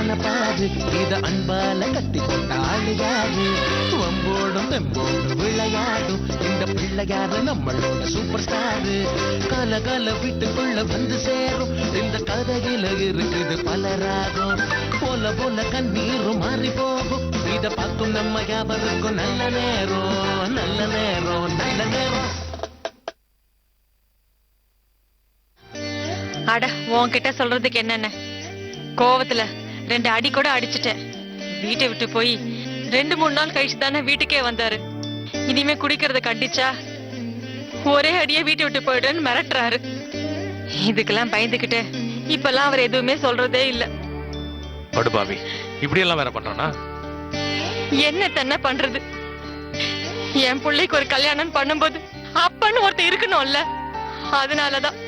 ஆன பாரு இத அன்பால கட்டி கொண்ட ஆளியாரு வம்போடும் தெம்போடும் விளையாடும் இந்த பிள்ளையாரு நம்மளோட சூப்பர் ஸ்டாரு கால கால வீட்டுக்குள்ள வந்து சேரும் இந்த கதையில இருக்குது பல ராகம் போல போல கண்ணீரும் மாறி போகும் இத பார்க்கும் நம்ம யாவருக்கும் நல்ல நேரம் நல்ல நேரம் நல்ல நேரம். அட உன்கிட்ட சொல்றதுக்கு என்னென்ன கோவத்துல 2 அடி கூட அடிச்சுட்டேன். வீட்டை விட்டு போய் 2-3 நாள் கழிச்சு தானே வீட்டுக்கே வந்தாரு. இனிமே குடிக்கிறத கண்டிச்சா ஒரே அடியே வீட்டை விட்டு போயிடுன்னு மிரட்டுறாரு. இதுக்கெல்லாம் பயந்துகிட்டு இப்பெல்லாம் அவர் எதுவுமே சொல்றதே இல்ல. படுபாவி இப்படி எல்லாம் வேற பண்றானா? என்ன தன்ன பண்றது? என் பிள்ளைக்கு ஒரு கல்யாணம் பண்ணும்போது அப்பன்னு ஒருத்தர் இருக்கணும்ல, அதனாலதான்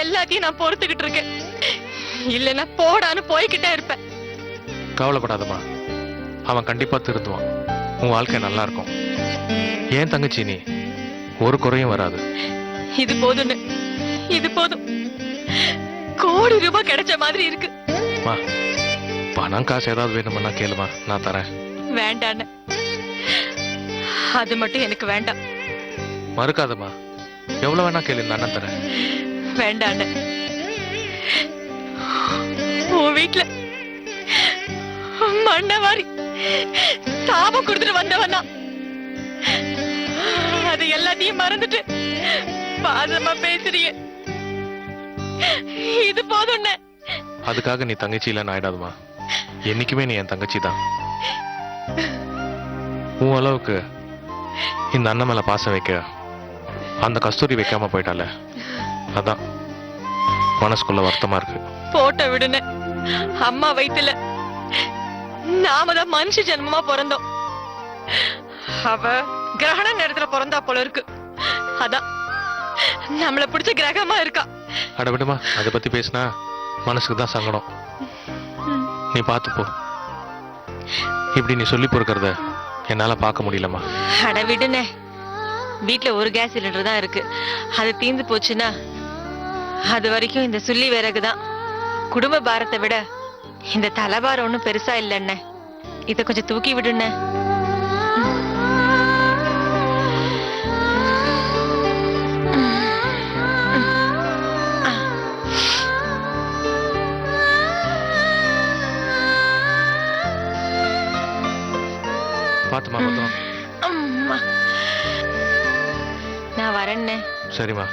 எல்லாத்தையும் நான் பொறுத்துக்கிட்டு இருக்கேன். இல்லன்னா போடான்னு போய்கிட்டே இருப்பேன். கவலைப்படாதம்மா, அவன் கண்டிப்பா திருந்துவான். உன் வாழ்க்கை நல்லா இருக்கும். ஏன் தங்கச்சி நீ ஒரு குறையும் வராது. இது போதும், இது போதும். கோடி ரூபாய் கிடைச்ச மாதிரி இருக்கு. பணம் காசு ஏதாவது வேணும்னா கேளுமா, நான் தரேன். வேண்டான்னு அது மட்டும் எனக்கு வேண்டாம். மறுக்காதம்மா, எவ்வளவு வேணா கேளு, நான் தரேன். வேண்டான்னு உன் வீட்டுல மண்ணவாரி சாபம் கொடுத்துட்டு வந்தவனா அது எல்லாத்தையும் மறந்துட்டு பாதமா பேசுறிய. இது போதும். அதுக்காக நீ தங்கச்சி இல்லைன்னு ஆயிடாதுமா. என்னைக்குமே நீ என் தங்கச்சி தான். உன் அளவுக்கு இந்த அண்ணன் மேல பாசம் வைக்க அந்த கஸ்தூரி வைக்காம போயிட்டால, அதான் மனசுக்குள்ள வருத்தமா இருக்கு. போட்ட விடுன அம்மா வயித்துல நாம தான் மனுஷ ஜென்மமா பிறந்தோம். அவ கிரகண நேரத்துல பிறந்தா போல இருக்கு. அதான் நம்மள பிடிச்ச கிரகமா இருக்கா. அட விடுமா, அதை பத்தி பேசினா மனசுக்கு தான் சங்கடம். நீ பார்த்து போ. இப்படி நீ சொல்லி பொறுக்கிறத என்னால பார்க்க முடியலமா. அட விடுனே, வீட்டுல ஒரு கேஸ் சிலிண்டர் தான் இருக்கு. அது தீந்து போச்சுன்னா அது வரைக்கும் இந்த சுள்ளி விறகுதான். குடும்ப பாரத்தை விட இந்த தலைபாரம் ஒண்ணும் பெருசா இல்லைன்ன. இத கொஞ்சம் தூக்கி விடுன. பாத்துமா பத்திரம். நான் வரேன்னு. சரிம்மா.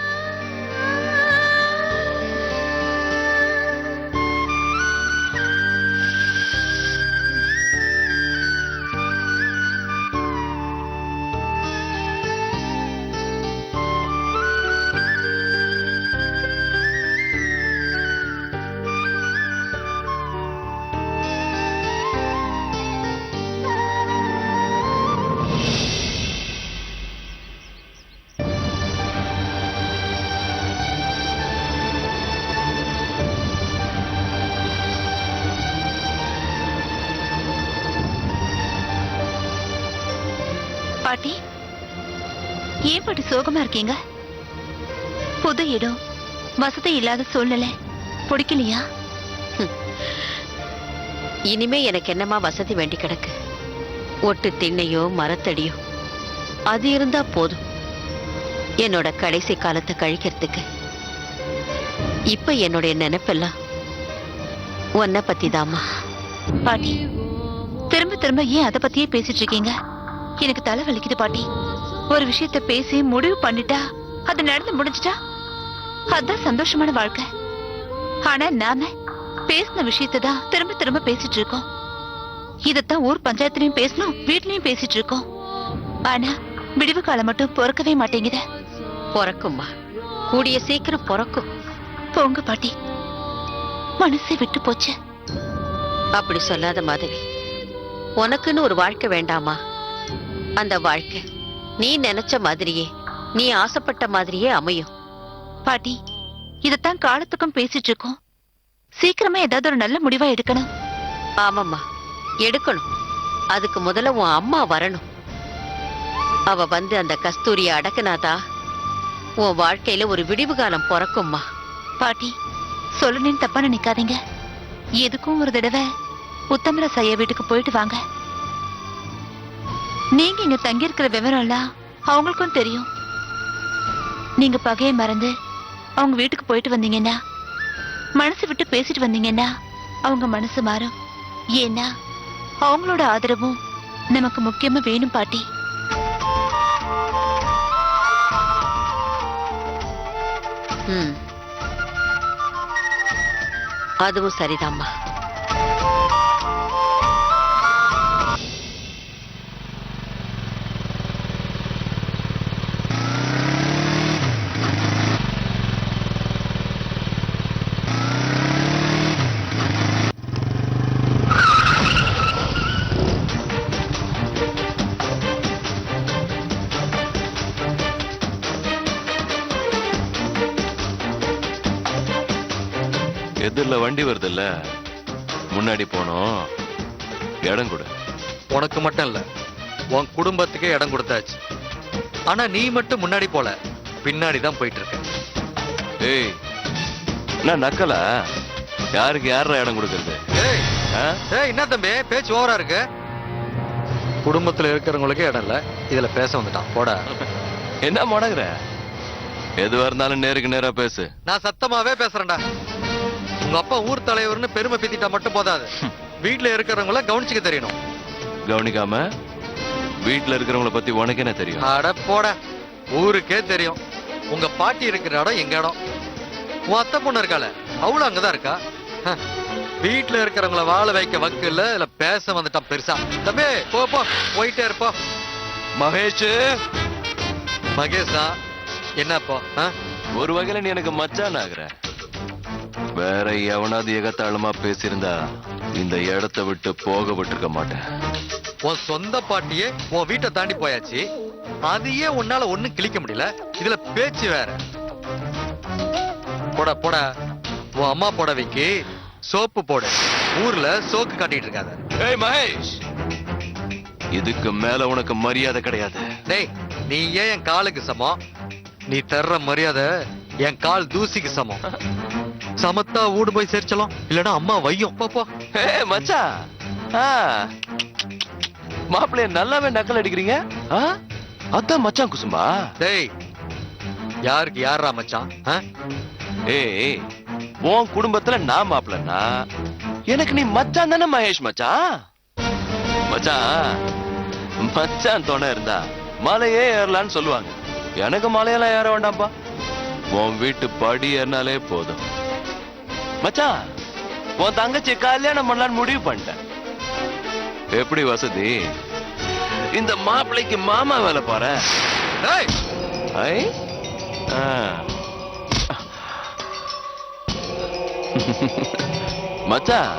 பாட்டி, ஏன் பாட்டி சோகமா இருக்கீங்க? புது இடம், வசதி இல்லாத சூழ்நிலை பிடிக்கலையா? இனிமே எனக்கு என்னமா வசதி வேண்டி கிடக்கு? ஒட்டு திண்ணையோ மரத்தடியோ அது இருந்தா போதும் என்னோட கடைசி காலத்தை கழிக்கிறதுக்கு. இப்ப என்னுடைய நினைப்பெல்லாம் உன்னை பத்தி தாமா. பாட்டி, திரும்ப திரும்ப ஏன் அதை பத்தியே பேசிட்டு இருக்கீங்க? எனக்கு தலை வலிக்குது பாட்டி. ஒரு விஷயத்த பேசி முடிவு பண்ணிட்டா அது நடந்து முடிஞ்சிட்டா அதுதான் சந்தோஷமான வாழ்க்கை. ஆனா நாம பேசின விஷயத்தை தான் திரும்ப திரும்ப பேசிட்டு இருக்கோம். இதத்தான் ஊர் பஞ்சாயத்துலயும் பேசணும், வீட்லயும் பேசிட்டு இருக்கோம். ஆனா விடிவு காலம் மட்டும் பொறக்கவே மாட்டேங்குது. பொறக்கும்மா, கூடிய சீக்கிரம் பொறக்கும். போங்க பாட்டி, மனசை விட்டு போச்சு. அப்படி சொல்லாத மாதிரி. உனக்குன்னு ஒரு வாழ்க்கை வேண்டாமா? அந்த வாழ்க்கை நீ நினைச்ச மாதிரியே, நீ ஆசைப்பட்ட மாதிரியே அமையும். பாட்டி, இதத்தான் காலத்துக்கும் பேசிட்டு இருக்கோம். சீக்கிரமா ஏதாவது ஒரு நல்ல முடிவா எடுக்கணும். ஆமாம்மா, எடுக்கணும். அதுக்கு முதல்ல உன் அம்மா வரணும். அவ வந்து அந்த கஸ்தூரிய அடக்குனாதா உன் வாழ்க்கையில ஒரு விடிவு காலம் பிறக்கும்மா. பாட்டி, சொல்லணும்னு தப்பா நினைக்காதீங்க. எதுக்கும் ஒரு தடவை உத்தமராஜ் ஐயா வீட்டுக்கு போயிட்டு வாங்க. நீங்க இங்க தங்கி இருக்கிற விவரம்லாம் அவங்களுக்கும் தெரியும். நீங்க பகையை மறந்து அவங்க வீட்டுக்கு போயிட்டு வந்தீங்கன்னா, மனசு விட்டு பேசிட்டு வந்தீங்கன்னா அவங்க மனசு மாறும். ஏன்னா அவங்களோட ஆதரவும் நமக்கு முக்கியமா வேணும் பாட்டி. அதுவும் சரிதாம்மா. எதிரில் வண்டி வருது இல்ல, முன்னாடி போனோம். இடம் கொடு. உனக்கு மட்டும் இல்ல, உன் குடும்பத்துக்கே இடம் கொடுத்தாச்சு. ஆனா நீ மட்டும் முன்னாடி போல, பின்னாடி தான் போயிட்டு இருக்க. ஏய், நான் நக்கலா? யாருக்கு யாரா இடம் கொடுக்கறது? ஏய் என்ன தம்பி பேச்சு ஓவரா இருக்கு? குடும்பத்துல இருக்கிறவங்களுக்கே இடம் இல்ல, இதுல பேச வந்துட்டான். போடா. என்ன முடங்குற? எதுவா இருந்தாலும் நேருக்கு நேரா பேசு. நான் சத்தமாவே பேசுறேன்டா. உங்க அப்பா ஊர் தலைவர்னு பெருமை பத்திட்டா மட்டும் போதாது, வீட்டுல இருக்கிறவங்கள கவனிச்சுக்க தெரியணும். கவனிக்காம வீட்டுல இருக்கிறவங்கள பத்தி உனக்கு என்ன தெரியும்? அட போட, ஊருக்கே தெரியும். உங்க பாட்டி இருக்கிற இடம் எங்க இடம். உன் அத்தை பொண்ணு இருக்கால, அவளும் அங்கதான் இருக்கா. வீட்டுல இருக்கிறவங்கள வாழ வைக்க வக்கு இல்ல, இல்ல பேச வந்துட்டான் பெருசா. தம்பி போ போ, போயிட்டே இருப்போ. மகேஷ். மகேஷா என்னப்போ? ஒரு வகையில நீ எனக்கு மச்சான் ஆகுற. வேற எவனாவது எகத்தாளமா பேசியிருந்தா இந்த இடத்தை விட்டு போக விட்டுருக்க மாட்டேன். உன் சொந்த பாட்டியே உன் வீட்டை தாண்டி போயாச்சு, அதையே உன்னால ஒண்ணும் கிழிக்க முடியல, இதுல பேச்சு வேற. போட போட, உன் அம்மா புடவைக்கு சோப்பு போடு, ஊர்ல சோக்கு காட்டிட்டு இருக்காத. ஏய் மகேஷ், இதுக்கு மேல உனக்கு மரியாதை கிடையாது. டேய், நீ ஏன் என் காலுக்கு சமம்? நீ தர்ற மரியாதை என் கால் தூசிக்கு சமம். சமத்தா ஊடு போய் சேர்ச்சலாம், இல்லனா அம்மா வையும். போ. ஏய் மச்சான், மாப்பிள்ளைய நல்லாவே நக்கல் அடிக்கிறீங்க. அதான் மச்சான் குசும்பா? டேய், யாருக்கு யாரா மச்சான்? ஏய், உன் குடும்பத்துல நான் மாப்பிள்ளனா எனக்கு நீ மச்சான் தானே மகேஷ்? மச்சான் மச்சான் துணை இருந்தா மலையே ஏறலான்னு சொல்லுவாங்க. எனக்கு மலையெல்லாம் ஏற வேண்டாம்ப்பா, உன் வீட்டு படி ஏறினாலே போதும். மச்சான், உன் தங்கச்சி கல்யாணம் பண்ணலான்னு முடிவு பண்ணிட்டேன். எப்படி வசதி? இந்த மாப்பிள்ளைக்கு மாமா வேலை பாரு. மச்சான்,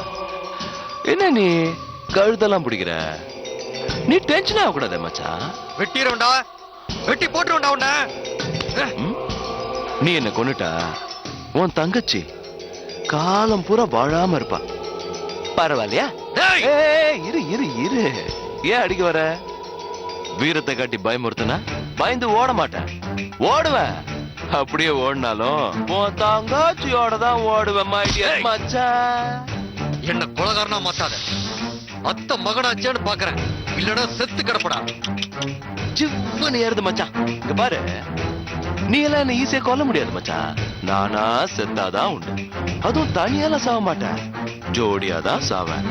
என்ன நீ கழுத்தெல்லாம் பிடிக்கிற? நீ டென்ஷன் ஆகக்கூடாது மச்சான். வெட்டிடும்டா, வெட்டி போட்டுருண்டா உன்ன. நீ என்ன கொன்னுட்டா உன் தங்கச்சி காலம் பூரா வாழாம இருப்பா. பரவாயில்லையா? இரு இரு இரு, ஏன் அடிக்க வர? வீரத்தை காட்டி பயமுறுத்தனா பயந்து ஓட மாட்டேன், ஓடுவேன். அப்படியே ஓடினாலும் உன் தங்கச்சியோட தான் ஓடுவேன். மச்சான், என்ன கொலகாரனா மாத்தாத. அத்த மகனாச்சேன்னு பாக்குறேன், இல்லடா செத்து கிடப்படா. ஜிவ்வனு ஏறுது மச்சான். இங்க பாரு, நீ எல்லாம் என்ன ஈஸியா கொல்ல முடியாது மச்சான். நானா செத்தாதான் உண்டு. அதுவும் தனியால சாவ மாட்டேன், ஜோடியாதான் சாவேன்.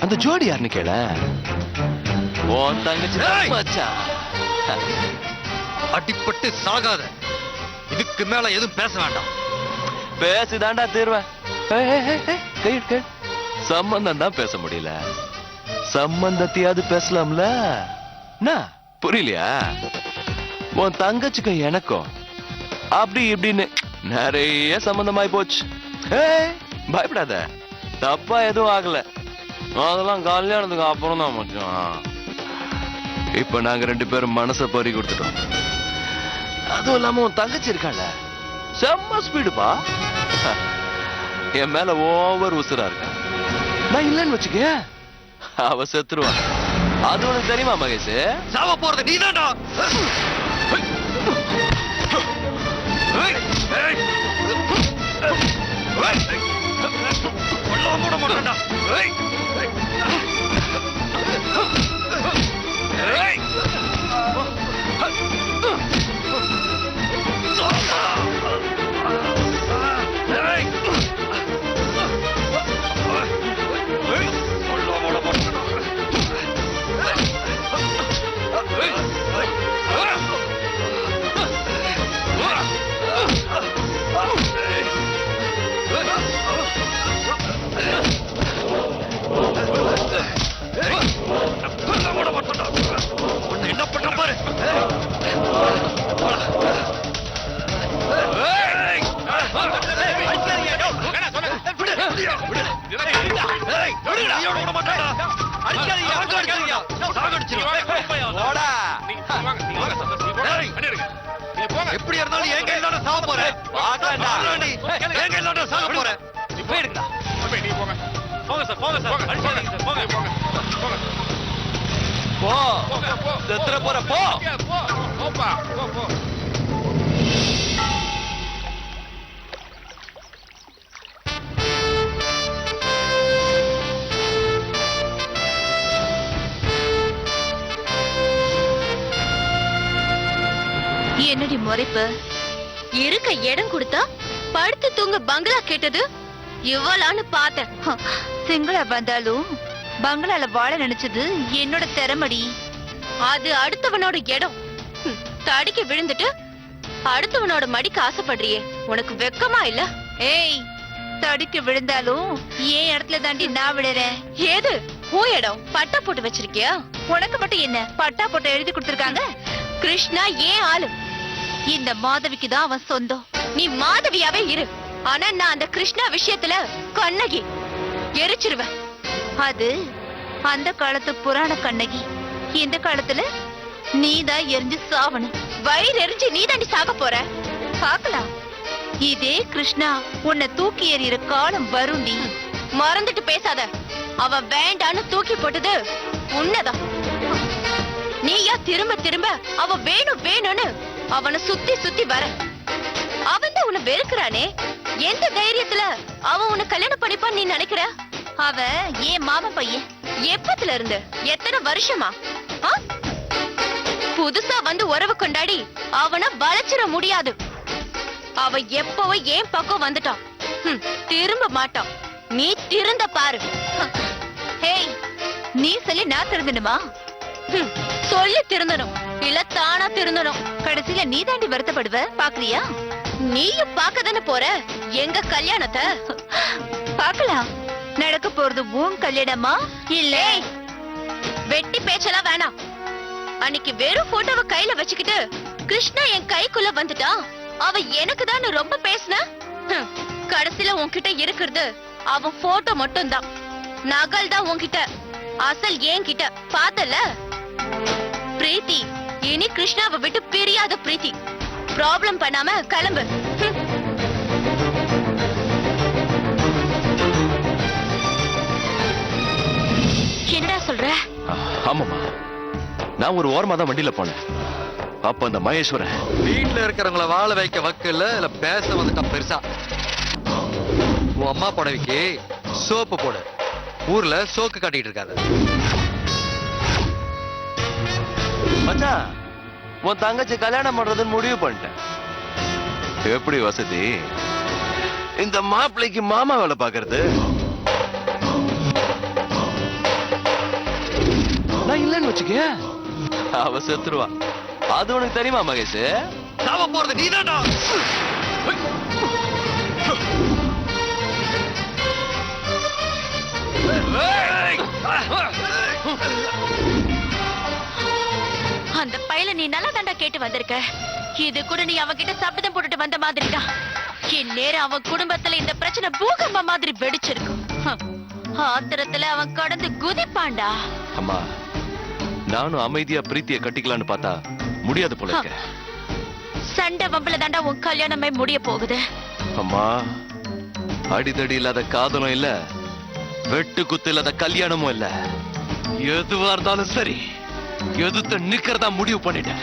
அந்த ஜோடி யாருன்னு கேள, உன் தங்கச்சி மச்சான். அடிப்பட்டு சாகாத. இதுக்கு மேல எதுவும் பேச வேண்டாம். பேசிதாண்டா தீர்வேன். சம்பந்தம் தான் பேச முடியல, சம்பந்தத்தையாவது பேசலாம்ல. புரியலையா? உன் தங்கச்சிக்கும் எனக்கும் அப்படி இப்படின்னு நிறைய சம்பந்தமாய் போச்சு. பயப்படாத, தப்பா எதுவும் ஆகல. அதெல்லாம் கல்யாணத்துக்கு அப்புறம் தான் மச்சான். இப்ப நாங்க 2 பேரும் மனசை பறி கொடுத்துட்டோம். அதுவும் இல்லாம உன் தங்கச்சி இருக்கால, செம்ம ஸ்பீடுப்பா. என் மேல ஓவர் உசுரா இருக்கா. நான் இல்லைன்னு வச்சுக்க, அவ செத்துருவா. அது உனக்கு தெரியுமா மகேஷ்? சாவ போறது நீதான்டா. என்ன பண்ண பாரு. எப்படி இருந்தாலும் என் கையில சாக போறேன். என் கையில சாக போறேன். போ செத்துற போற போ. என்னடி முறைப்பு? இருக்க இடம் கொடுத்தா படுத்து தூங்க பங்களா கேட்டது இவ்வளான்னு பார்த்தேன். சிங்களா வந்தாலும் பங்களால வாழ நினைச்சது என்னோட திறமடி. அது அடுத்தவனோட இடம். தடிக்க விழுந்துட்டு அடுத்தவனோட மடிக்கு ஆசைப்படுறியே, உனக்கு வெக்கமா இல்ல? ஏய், தடிக்க விழுந்தாலும் ஏன் இடத்துல தாண்டி நான் விடுறேன். ஏது உன் இடம்? பட்டா போட்டு வச்சிருக்கியா? உனக்கு மட்டும் என்ன பட்டா போட்டு எழுதி கொடுத்திருக்காங்க? கிருஷ்ணா ஏன் ஆளு? இந்த மாதவிக்கு தான் அவன் சொந்தம். நீ மாதவியாவே இரு, ஆனா நான் அந்த கிருஷ்ணா விஷயத்துல கண்ணகி எரிச்சிருவேன். அது அந்த காலத்து புராண கண்ணகி. இந்த காலத்துல நீதான் எரிஞ்சு சாவணும். வயிறு எரிஞ்சு நீ தாண்டி சாக போற. பாக்கலாம். இதே கிருஷ்ணா உன்னை தூக்கி எறிகிற காலம் வருண்டி. மறந்துட்டு பேசாத. அவ வேண்டான்னு தூக்கி போட்டது உன்னதான். நீயா திரும்ப திரும்ப அவ வேணும் வேணும்னு அவனை சுத்தி சுத்தி வர. அவன் தான் உன்னை வெறுக்கிறானே. எந்த தைரியத்துல அவன் உன்னை கல்யாணம் பண்ணிப்பான்னு நீ நினைக்கிற? அவ ஏன் மாமா பையன். எப்பத்துல இருந்து? எத்தனை வருஷமா? புதுசா வந்து உறவு கொண்டாடி அவனை வளைச்சிட முடியாது. அவ எப்பவோ ஏன் பக்கம் வந்துட்டான். திரும்ப மாட்டான். நீ திருந்த பாரு. ஹேய், நீ சொல்லி நான் திருந்தணுமா? சொல்லி திருந்தணும், இல்ல தானா திருந்தணும். கடைசியில நீ தாண்டி வருத்தப்படுவ. பாக்குறியா? நீயும் பாக்கதானே போற எங்க கல்யாணத்தை. பாக்கலாம். நடக்க போறது உன் கல்யாணமா இல்ல? வெட்டி பேச்செல்லாம் வேணாம். அன்னைக்கு வெறும் போட்டோவை கையில வச்சுக்கிட்டு கிருஷ்ணா என் கைக்குள்ள வந்துட்டான். அவ எனக்கு தான் ரொம்ப பேசின. கடைசியில உன்கிட்ட இருக்கிறது அவன் போட்டோ மட்டும் தான். நகல் தான் உன்கிட்ட, அசல் ஏன் கிட்ட. பார்த்தல பிரீத்தி, இனி கிருஷ்ணாவை விட்டு பிரியாத பிரீத்தி. ப்ராப்ளம் பண்ணாம கிளம்பு. என்னடா சொல்ற? ஆமாமா, நான் ஒரு ஓரமா தான் வண்டியில போனேன். அப்ப அந்த மகேஸ்வரன் வீட்டுல இருக்கிறவங்கள வாழ வைக்க வக்கல்ல இல்ல பேச வந்துட்டான் பெருசா. உன் அம்மா புடவைக்கு சோப்பு போடு. ஊர்ல சோக்கு காட்டிட்டு இருக்காது. மச்சான், உன் தங்கச்சி கல்யாணம் பண்றதுன்னு முடிவு பண்ணிட்டேன். எப்படி வசதி? இந்த மாப்பிள்ளைக்கு மாமா வேலை பாக்குறது. நான் இல்லைன்னு வச்சுக்க, அவ செத்துருவா. அது உனக்கு தெரியுமா மகேஷ்? சாவ போறது நீதான்டா. அந்த பையல நீ நல்லா தாண்டா கேட்டு வந்திருக்க. இது கூட நீ அவன்கிட்ட சபதம் போட்டுட்டு வந்த மாதிரிதான். இந்நேரம் அவன் குடும்பத்துல இந்த பிரச்சனை பூகம்ப மாதிரி வெடிச்சிருக்கும். ஆத்திரத்துல அவன் கடந்து குதிப்பான்டா. அம்மா, நானும் அமைதியா பிரீத்திய கட்டிக்கலான்னு பார்த்தா முடியாது போல இருக்க. சண்டை வம்புல தாண்டா உன் கல்யாணமே முடிய போகுது. அம்மா, அடிதடி இல்லாத காதலும் இல்ல, வெட்டு குத்து இல்லாத கல்யாணமும் இல்ல. எதுவா இருந்தாலும் சரி, எதுத்த நிக்கிறதா முடிவு பண்ணிட்டேன்.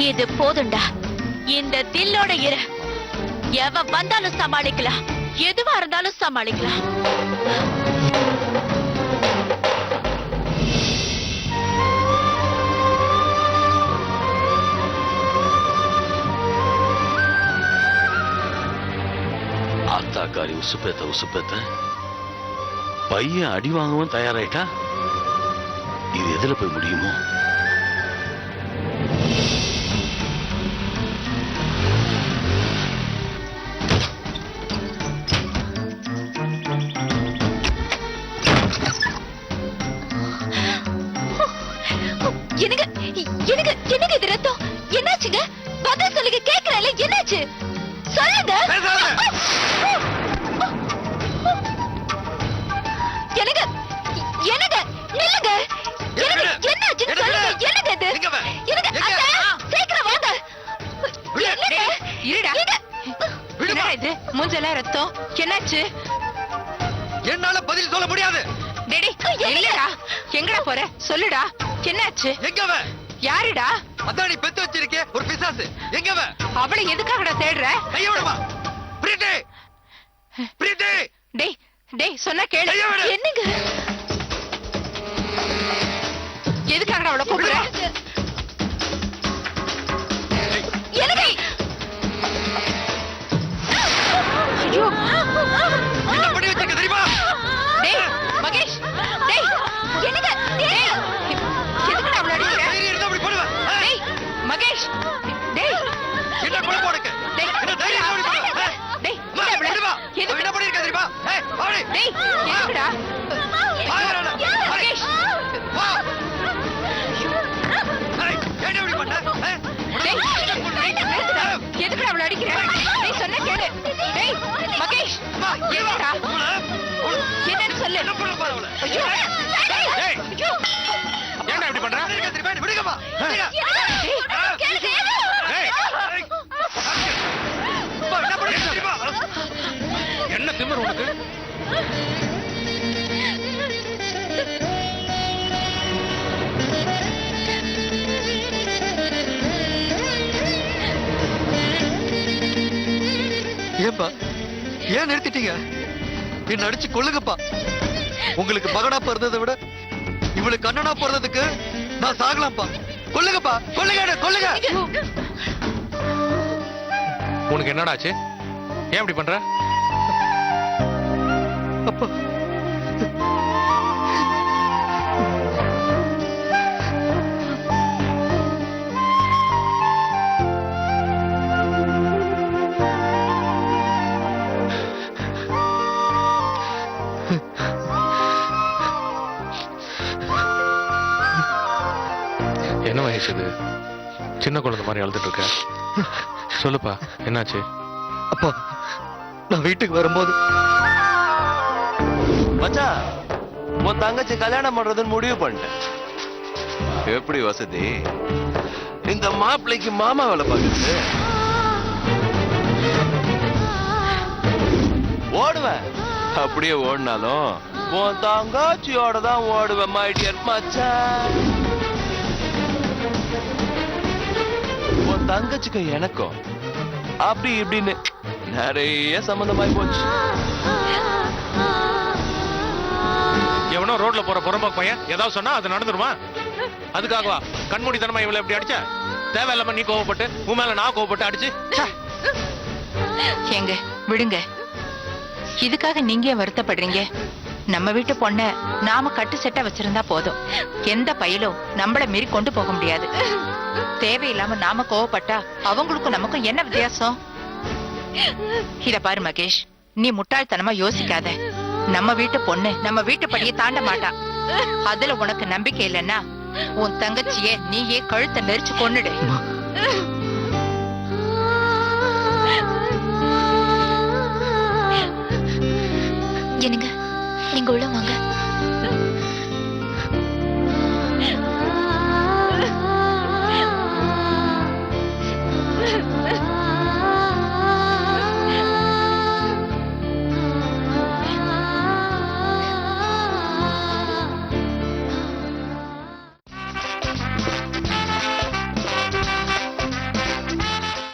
இது போதுண்டா. இந்த தில்லோட இரு. எவ வந்தாலும் சமாளிக்கலாம். எதுவா இருந்தாலும் சமாளிக்கலாம். ஆத்தாக்காரி உசுப்பேத்த பையன் அடி வாங்கவும் தயாராயிட்டா. இது எதுல போய் முடியுமோ? எனக்கு எனக்கு எனக்கு இது ரத்தம் என்னாச்சுங்க? பதில் சொல்லுங்க, கேக்குறேன்ல, என்னாச்சு சொல்லுங்க. எனக்கு எனக்கு நில்லுங்க. எனக்கு என்னாச்சு சொல்லுங்க. எனக்கு இது எனக்கு சீக்கிரம் வாங்க. இருடா. என்னடா இது? மூஞ்செல்லாம் ரத்தம். என்னாச்சு? என்னால பதில் சொல்ல முடியாது. டேடி இல்லடா. எங்கடா போற? சொல்லுடா. என்னாச்சு? எங்கவ? யாருடா? அதான் நீ பெத்து வச்சிருக்கே ஒரு பிசாசு. எங்கவ? அவளை எதுக்காகடா தேடுற? கையோடமா பிரீத்தி பிரீத்தி. டேய் டேய் சொன்னா கேளு. என்னங்க? எதுக்காகடா அவளை கூப்பிடுற? எனக்கு ஐயோ என்ன பண்ணி வச்சிருக்க தெரியுமா? டேய் மகேஷ் டேய் எனக்கு டேய் எதுக்குடா அவளை அடிக்கிற? தைரியம் இருந்தா அப்படி பண்ணுவ. டேய் மகேஷ் டேய் என்ன குழப்பம் உனக்கு? டேய் என்ன தைரியம் இருந்தா அப்படி பண்ணுவ? டேய் அம்மா, அவளை விடுமா. எதுக்கு? அவ என்ன பண்ணிருக்க தெரியுமா? ஏய் வாடி. டேய் எதுக்குடா? மகேஷ் வா. ஏய் என்ன இப்படி பண்ண? டேய் நிறுத்துடா. எதுக்குடா அவளை அடிக்கிற? டேய் சொன்னா கேளு. டேய் மகேஷ் எதுக்குடா? என்னன்னு சொல்லு. என்ன பண்ண பாரு அவளை. ஐயோ டேய் ஏய் ஐயோ ஏன்டா இப்படி பண்ற? விடுங்கப்பா. ஏய் என்ன பண்ணி தெரியுமா? என்ன திமிரு உனக்கு? ஏன்பா ஏன் நிறுத்திட்டீங்க? என்ன அடிச்சு கொல்லுங்கப்பா. உங்களுக்கு மகனா பிறந்ததை விட இவளுக்கு அண்ணனா பிறந்ததுக்கு நான் சாகலாம்ப்பா. கொல்லுங்கப்பா. கொல்லுங்க கொல்லுங்க. உனக்கு என்னடா ஆச்சு? ஏன் இப்படி பண்ற? அப்பா என்ன வயசு இது? சின்ன குழந்தை மாதிரி அழுதுட்டு இருக்க. சொல்லுப்பா என்னாச்சு? அப்பா நான் வீட்டுக்கு வரும்போது மச்சான், உன் தங்கச்சி கல்யாணம் பண்றதுன்னு முடிவு பண்ணிட்டேன். எப்படி வசதி? இந்த மாப்பிள்ளைக்கு மாமா வேலை பார்க்குது. ஓடுவேன். அப்படியே ஓடினாலும் உன் தங்கச்சியோட தான் ஓடுவேன் மை டியர் மச்சான். உன் தங்கச்சிக்கு எனக்கும் அப்படி இப்படின்னு நிறைய சம்பந்தமாய் போச்சு. எவனோ ரோட்ல போற புறம்போக்கு பையன் ஏதாவது சொன்னா அது நடந்துருமா? அதுக்காகவா கண்மூடித்தனமா இவளை எப்படி அடிச்ச? தேவையில்லாம நீ கோவப்பட்டு உன் மேல நான் கோவப்பட்டு அடிச்சு. ஏங்க விடுங்க. இதுக்காக நீங்க ஏன் வருத்தப்படுறீங்க? நம்ம வீட்டு பொண்ண நாம கட்டு செட்டா வச்சிருந்தா போதும். எந்த பையிலும் நம்மள மீறி கொண்டு போக முடியாது. தேவையில்லாம நாம கோவப்பட்டா அவங்களுக்கும் நமக்கும் என்ன வித்தியாசம்? இத பாரு மகேஷ், நீ முட்டாள்தனமா யோசிக்காத. நம்ம வீட்டு பொண்ணு நம்ம வீட்டு படியை தாண்ட மாட்டா. அதுல உனக்கு நம்பிக்கை இல்லைன்னா உன் தங்கச்சிய நீயே கழுத்தை நெரிச்சு கொன்னுடு. என்னங்க நீங்க உள்ள வாங்க.